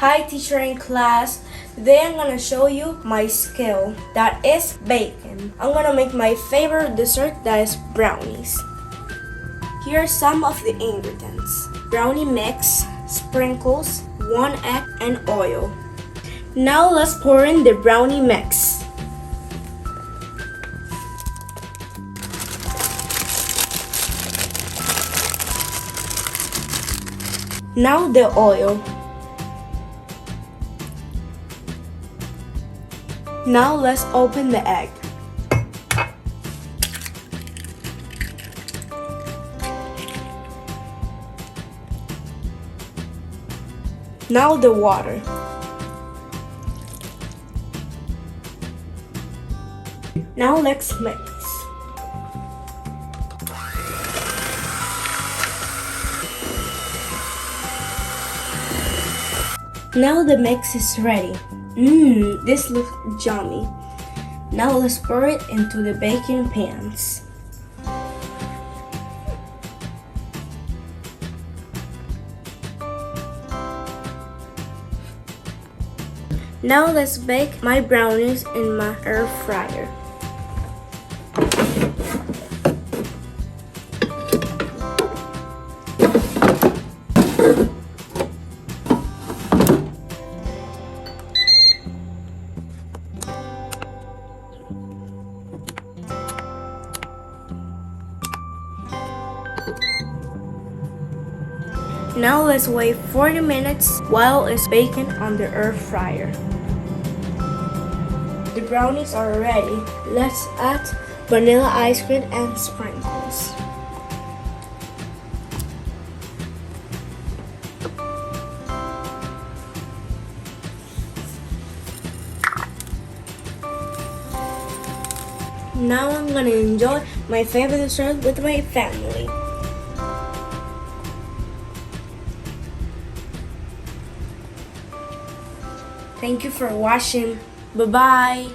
Hi teacher and class. Today I'm gonna show you my skill that is bacon. I'm gonna make my favorite dessert that is brownies. Here are some of the ingredients. Brownie mix, sprinkles, 1 egg and oil. Now let's pour in the brownie mix. Now the oil. Now let's open the egg. Now the water. Now let's mix. Now the mix is ready. This looks yummy. Now let's pour it into the baking pans. Now let's bake my brownies in my air fryer. Now let's wait 40 minutes while it's baking on the air fryer. The brownies are ready. Let's add vanilla ice cream and sprinkles. Now I'm gonna enjoy my favorite dessert with my family. Thank you for watching. Bye-bye.